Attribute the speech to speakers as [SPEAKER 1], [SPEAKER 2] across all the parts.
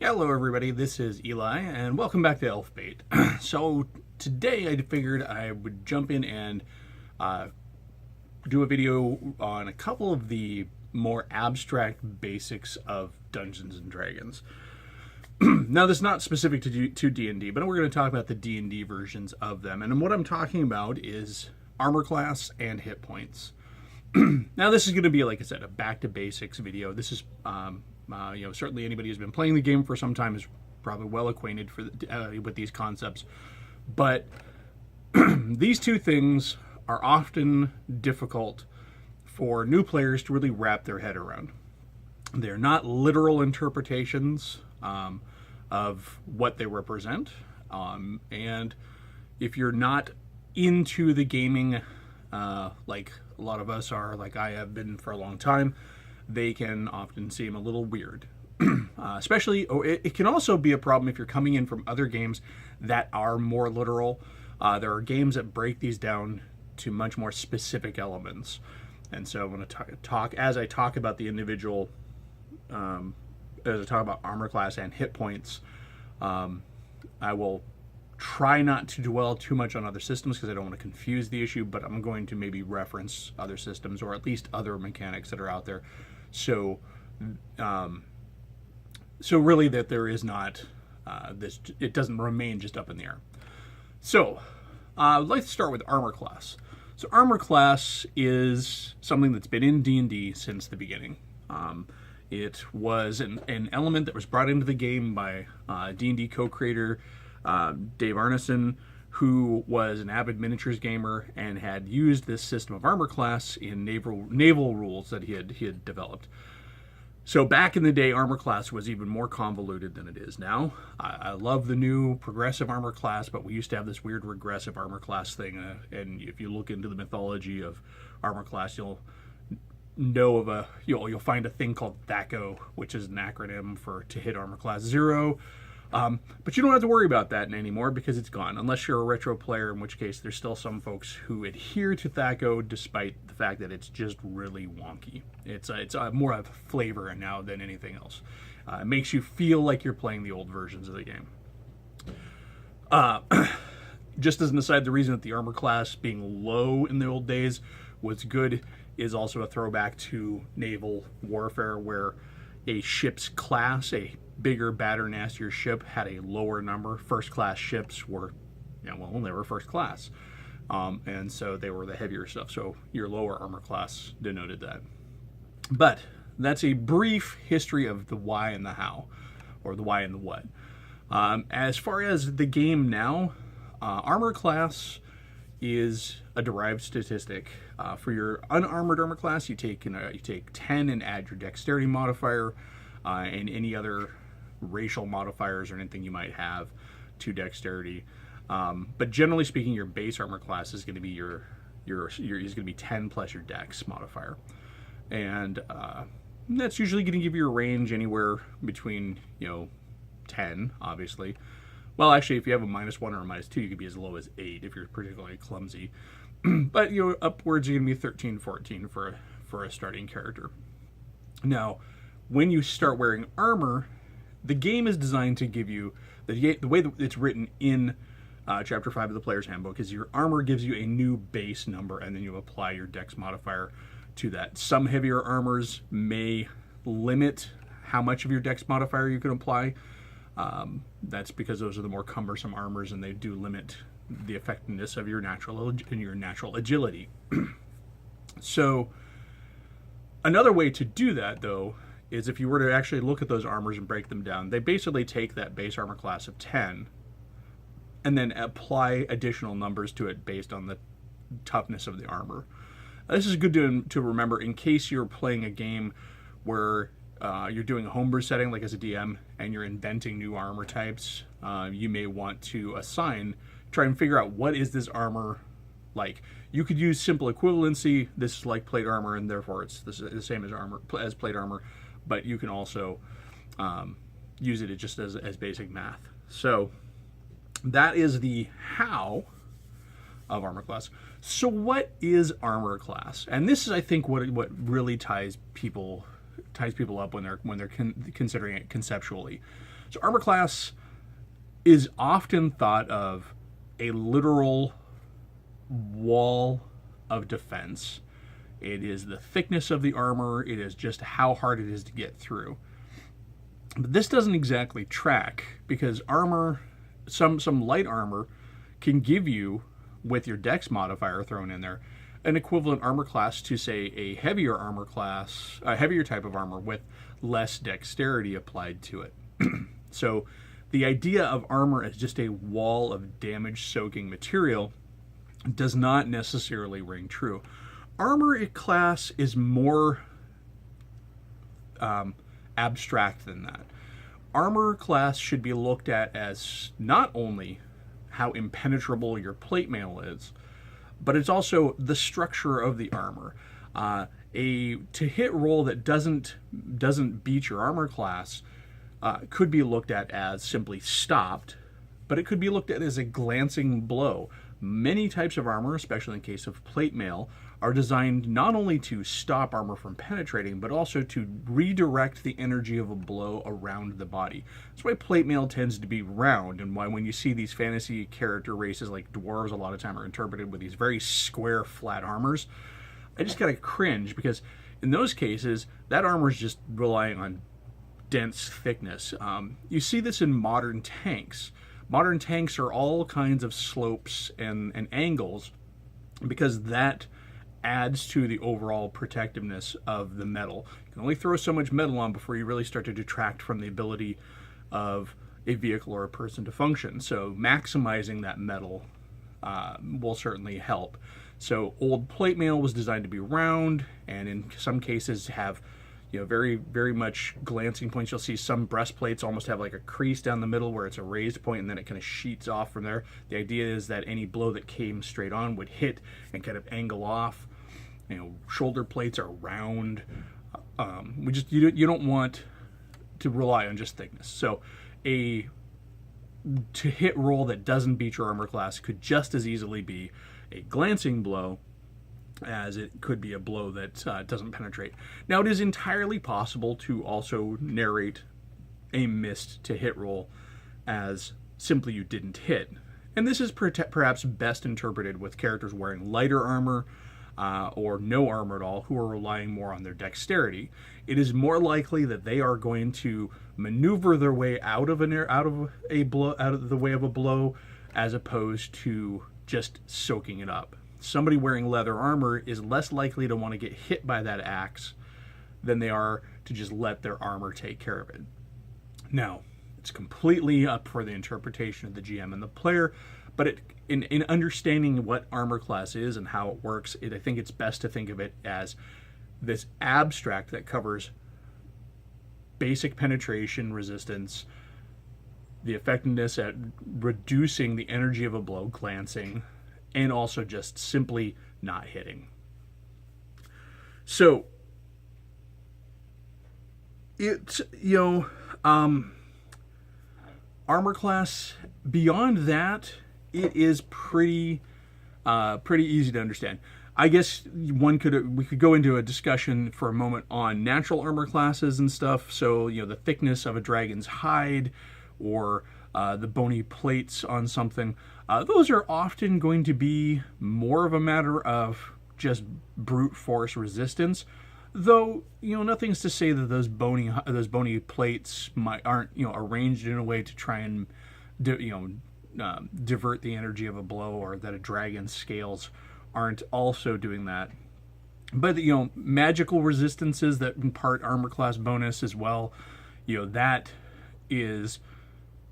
[SPEAKER 1] Hello everybody, this is Eli, and welcome back to Elfbait. So today I figured I would jump in and do a video on a couple of the more abstract basics of Dungeons and Dragons. Now this is not specific to D&D, but we're going to talk about the D&D versions of them. And what I'm talking about is armor class and hit points. Now this is going to be, like I said, a back to basics video. This is certainly anybody who's been playing the game for some time is probably well acquainted with these concepts. But these two things are often difficult for new players to really wrap their head around. They're not literal interpretations of what they represent. And if you're not into the gaming like a lot of us are, like I have been for a long time, they can often seem a little weird. Especially, it can also be a problem if you're coming in from other games that are more literal. There are games that break these down to much more specific elements. And so I'm going to as I talk about the individual, as I talk about armor class and hit points, I will try not to dwell too much on other systems because I don't want to confuse the issue, but I'm going to maybe reference other systems or at least other mechanics that are out there. So really that there is not it doesn't remain just up in the air. So I'd like to start with armor class. So armor class is something that's been in D&D since the beginning. It was an element that was brought into the game by D&D co-creator Dave Arneson, who was an avid miniatures gamer and had used this system of armor class in naval rules that he had developed. So back in the day, armor class was even more convoluted than it is now. I love the new progressive armor class, but we used to have this weird regressive armor class thing. And if you look into the mythology of armor class, you'll find a thing called THACO, which is an acronym to hit armor class 0. But you don't have to worry about that anymore because it's gone, unless you're a retro player, in which case there's still some folks who adhere to THACO despite the fact that it's just really wonky. It's more of a flavor now than anything else. It makes you feel like you're playing the old versions of the game. Just as an aside, the reason that the armor class being low in the old days was good is also a throwback to naval warfare, where a ship's class, a bigger, badder, nastier ship, had a lower number. First class ships were, they were first class. And so they were the heavier stuff. So your lower armor class denoted that. But that's a brief history of the why and the how, or the why and the what. As far as the game now, armor class is a derived statistic. For your unarmored armor class, you take 10 and add your dexterity modifier, and any other racial modifiers or anything you might have to dexterity. But generally speaking, your base armor class is going to be is going to be 10 plus your dex modifier, and that's usually going to give you a range anywhere between 10, obviously. Well, actually, if you have a -1 or a -2, you could be as low as 8 if you're particularly clumsy. But upwards you're going to be 13, 14 for a starting character. Now, when you start wearing armor, the game is designed to give you the way that it's written in Chapter 5 of the Player's Handbook is your armor gives you a new base number, and then you apply your dex modifier to that. Some heavier armors may limit how much of your dex modifier you can apply. That's because those are the more cumbersome armors, and they do limit the effectiveness of your natural agility. So another way to do that, though, is if you were to actually look at those armors and break them down, they basically take that base armor class of 10 and then apply additional numbers to it based on the toughness of the armor. This is good to remember in case you're playing a game where you're doing a homebrew setting, like as a DM, and you're inventing new armor types. You may want to try and figure out what is this armor like. You could use simple equivalency. This is like plate armor, and therefore it's the same as plate armor. But you can also use it just as basic math. So that is the how of armor class. So what is armor class? And this is, I think, what really ties people up when they're considering it conceptually. So armor class is often thought of a literal wall of defense. It is the thickness of the armor. It is just how hard it is to get through. But this doesn't exactly track, because armor, some light armor, can give you, with your dex modifier thrown in there, an equivalent armor class to, say, a heavier armor class, a heavier type of armor with less dexterity applied to it. So the idea of armor as just a wall of damage-soaking material does not necessarily ring true. Armor class is more abstract than that. Armor class should be looked at as not only how impenetrable your plate mail is, but it's also the structure of the armor. A to hit roll that doesn't beat your armor class could be looked at as simply stopped, but it could be looked at as a glancing blow. Many types of armor, especially in case of plate mail, are designed not only to stop armor from penetrating, but also to redirect the energy of a blow around the body. That's why plate mail tends to be round, and why when you see these fantasy character races like dwarves, a lot of time are interpreted with these very square, flat armors. I just gotta cringe, because in those cases, that armor is just relying on dense thickness. You see this in modern tanks. Modern tanks are all kinds of slopes and angles, because that adds to the overall protectiveness of the metal. You can only throw so much metal on before you really start to detract from the ability of a vehicle or a person to function. So maximizing that metal will certainly help. So old plate mail was designed to be round, and in some cases have, you know, very, very much glancing points. You'll see some breastplates almost have like a crease down the middle where it's a raised point, and then it kind of sheets off from there. The idea is that any blow that came straight on would hit and kind of angle off. You know, shoulder plates are round. You don't want to rely on just thickness. So a to hit roll that doesn't beat your armor class could just as easily be a glancing blow as it could be a blow that doesn't penetrate. Now, it is entirely possible to also narrate a missed to hit roll as simply you didn't hit. And this is perhaps best interpreted with characters wearing lighter armor or no armor at all, who are relying more on their dexterity. It is more likely that they are going to maneuver their way out of the way of a blow, as opposed to just soaking it up. Somebody wearing leather armor is less likely to want to get hit by that axe than they are to just let their armor take care of it. Now, it's completely up for the interpretation of the GM and the player, but in understanding what armor class is and how it works, I think it's best to think of it as this abstract that covers basic penetration resistance, the effectiveness at reducing the energy of a blow, glancing, and also just simply not hitting. So, it's, armor class, beyond that, it is pretty easy to understand. I guess we could go into a discussion for a moment on natural armor classes and stuff. So, the thickness of a dragon's hide, or the bony plates on something. Those are often going to be more of a matter of just brute force resistance. Though, nothing's to say that those bony plates aren't arranged in a way to try and divert the energy of a blow, or that a dragon's scales aren't also doing that. But magical resistances that impart armor class bonus as well, that is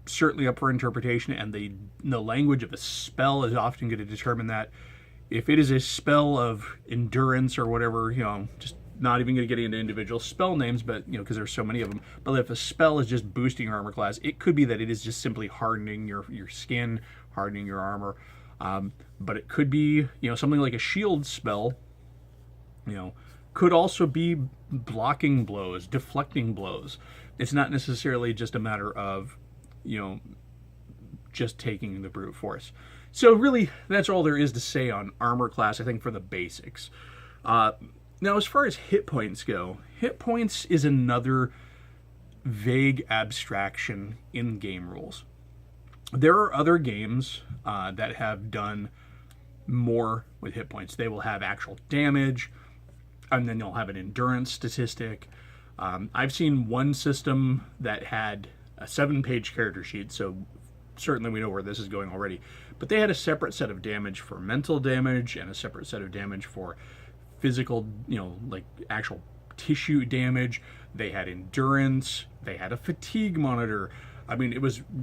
[SPEAKER 1] certainly up for interpretation, and the language of a spell is often going to determine that. If it is a spell of endurance or whatever, just not even going to get into individual spell names, but because there's so many of them. But if a spell is just boosting your armor class, it could be that it is just simply hardening your skin, hardening your armor. But it could be something like a shield spell. Could also be blocking blows, deflecting blows. It's not necessarily just a matter of just taking the brute force. So really, that's all there is to say on armor class, I think, for the basics. Now, as far as hit points go, hit points is another vague abstraction in game rules. There are other games that have done more with hit points. They will have actual damage, and then you'll have an endurance statistic. I've seen one system that had a 7-page character sheet, so certainly we know where this is going already. But they had a separate set of damage for mental damage and a separate set of damage for physical, like actual tissue damage. They had endurance. They had a fatigue monitor. I mean,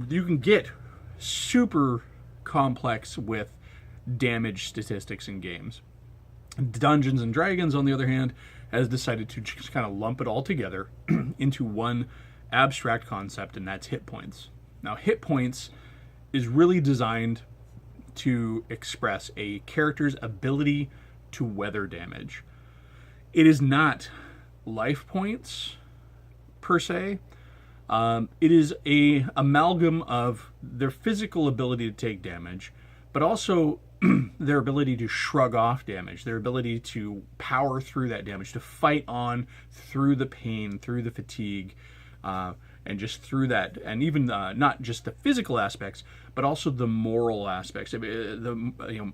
[SPEAKER 1] you can get super complex with damage statistics in games. Dungeons and Dragons, on the other hand, has decided to just kind of lump it all together into one abstract concept, and that's hit points. Now, hit points is really designed to express a character's ability to weather damage. It is not life points per se. It is a amalgam of their physical ability to take damage, but also their ability to shrug off damage, their ability to power through that damage, to fight on through the pain, through the fatigue, and just through that, and even not just the physical aspects, but also the moral aspects,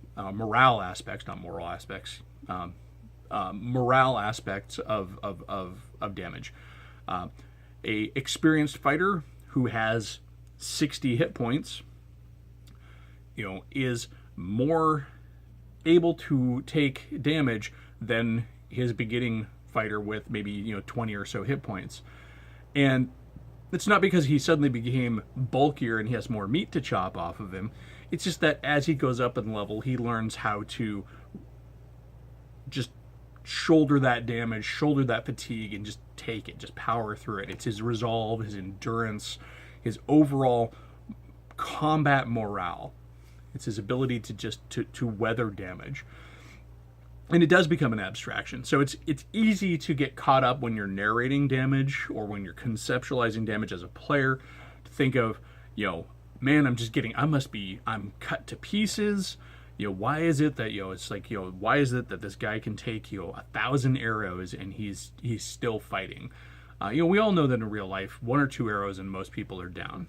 [SPEAKER 1] morale aspects, not moral aspects, morale aspects of damage. A experienced fighter who has 60 hit points, is more able to take damage than his beginning fighter with maybe 20 or so hit points. And it's not because he suddenly became bulkier and he has more meat to chop off of him. It's just that as he goes up in level, he learns how to just shoulder that damage, shoulder that fatigue, and just take it, just power through it. It's his resolve, his endurance, his overall combat morale. It's his ability to just to weather damage. And it does become an abstraction. So it's easy to get caught up when you're narrating damage or when you're conceptualizing damage as a player to think of, man, I'm cut to pieces. Why is it that, it's like, why is it that this guy can take, 1,000 arrows and he's still fighting? We all know that in real life, 1 or 2 arrows and most people are down.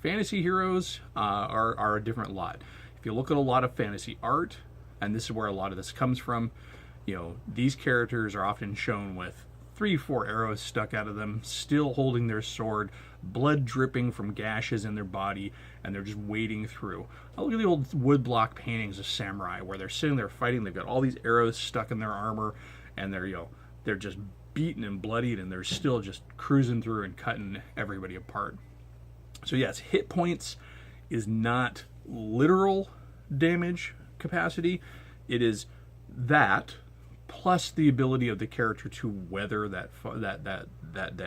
[SPEAKER 1] Fantasy heroes are a different lot. If you look at a lot of fantasy art, and this is where a lot of this comes from, these characters are often shown with 3-4 arrows stuck out of them, still holding their sword, blood dripping from gashes in their body, and they're just wading through. Look at the old woodblock paintings of samurai where they're sitting there fighting. They've got all these arrows stuck in their armor, and they're just beaten and bloodied, and they're still just cruising through and cutting everybody apart. So yes, hit points is not literal damage capacity. It is that plus the ability of the character to weather that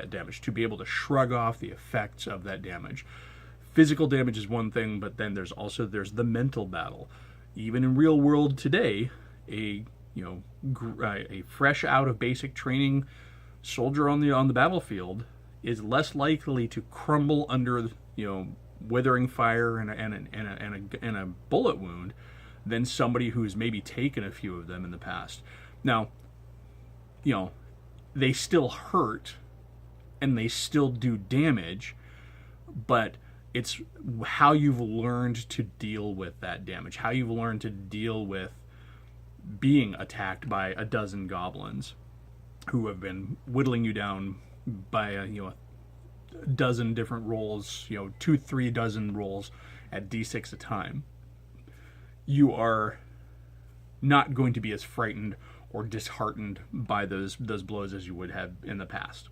[SPEAKER 1] damage, to be able to shrug off the effects of that damage. Physical damage is one thing, but then there's the mental battle. Even in real world today, a fresh out of basic training soldier on the battlefield is less likely to crumble under withering fire and a bullet wound than somebody who's maybe taken a few of them in the past. Now, they still hurt and they still do damage, but it's how you've learned to deal with that damage, how you've learned to deal with being attacked by a dozen goblins who have been whittling you down by a dozen different rolls, 2-3 dozen rolls at d6 a time. You are not going to be as frightened or disheartened by those blows as you would have in the past.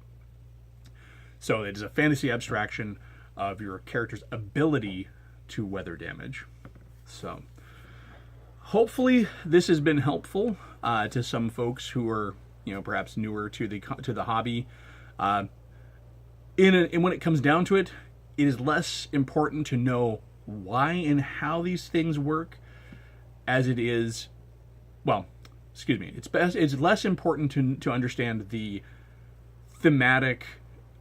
[SPEAKER 1] So it is a fantasy abstraction of your character's ability to weather damage. So hopefully this has been helpful to some folks who are perhaps newer to the hobby. And when it comes down to it, it is less important to know why and how these things work as it is, it's less important to understand the thematic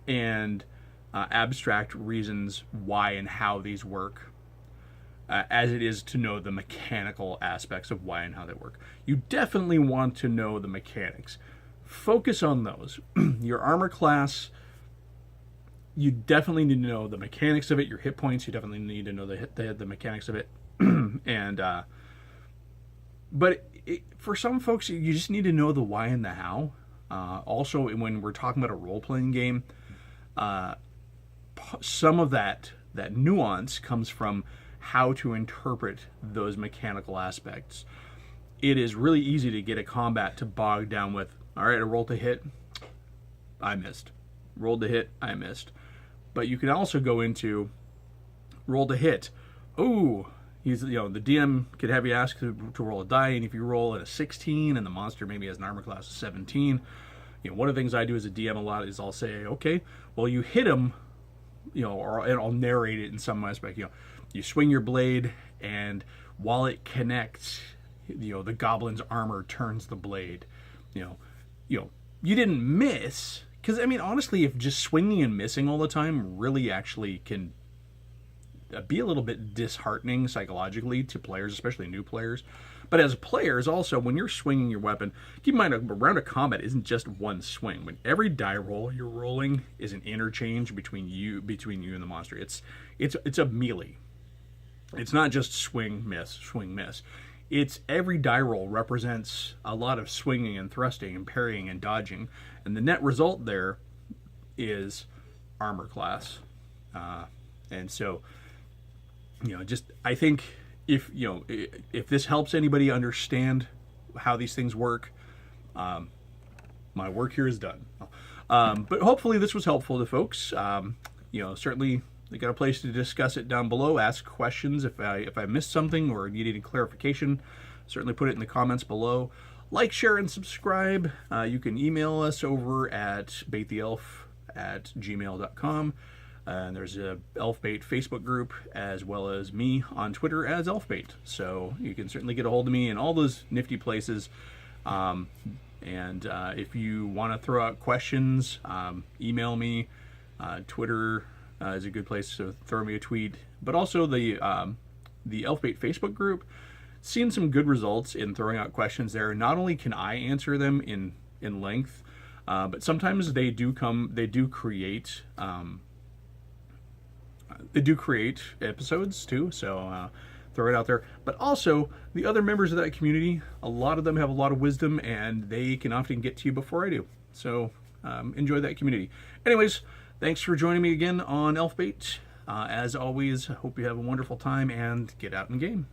[SPEAKER 1] and abstract reasons why and how these work as it is to know the mechanical aspects of why and how they work. You definitely want to know the mechanics. Focus on those. Your armor class you definitely need to know the mechanics of it, your hit points. You definitely need to know the mechanics of it. And but for some folks, you just need to know the why and the how. Also, when we're talking about a role-playing game, some of that nuance comes from how to interpret those mechanical aspects. It is really easy to get a combat to bog down with, all right, I rolled to hit, I missed. Rolled to hit, I missed. But you can also go into roll to hit. Oh, the DM could have you ask to roll a die, and if you roll at a 16 and the monster maybe has an armor class of 17, one of the things I do as a DM a lot is I'll say, okay, well, you hit him, or I'll narrate it in some aspect. You swing your blade, and while it connects, the goblin's armor turns the blade. You didn't miss, because honestly, if just swinging and missing all the time really actually can be a little bit disheartening psychologically to players, especially new players. But as players, also, when you're swinging your weapon, keep in mind a round of combat isn't just one swing. When every die roll you're rolling is an interchange between you and the monster. It's a melee. It's not just swing miss. It's every die roll represents a lot of swinging and thrusting and parrying and dodging, and the net result there is armor class. And so, I think if this helps anybody understand how these things work, my work here is done. But hopefully this was helpful to folks. Certainly they got a place to discuss it down below. Ask questions if I missed something or need any clarification. Certainly put it in the comments below. Like, share, and subscribe. You can email us over at baittheelf@gmail.com. And there's a Elfbait Facebook group, as well as me on Twitter as Elfbait. So you can certainly get a hold of me in all those nifty places. If you want to throw out questions, email me. Twitter is a good place to throw me a tweet. But also the Elfbait Facebook group, seen some good results in throwing out questions there. Not only can I answer them in length, but sometimes they do create episodes too, so throw it out there. But also, the other members of that community, a lot of them have a lot of wisdom, and they can often get to you before I do. So enjoy that community. Anyways, thanks for joining me again on Elfbait. As always, I hope you have a wonderful time, and get out and game.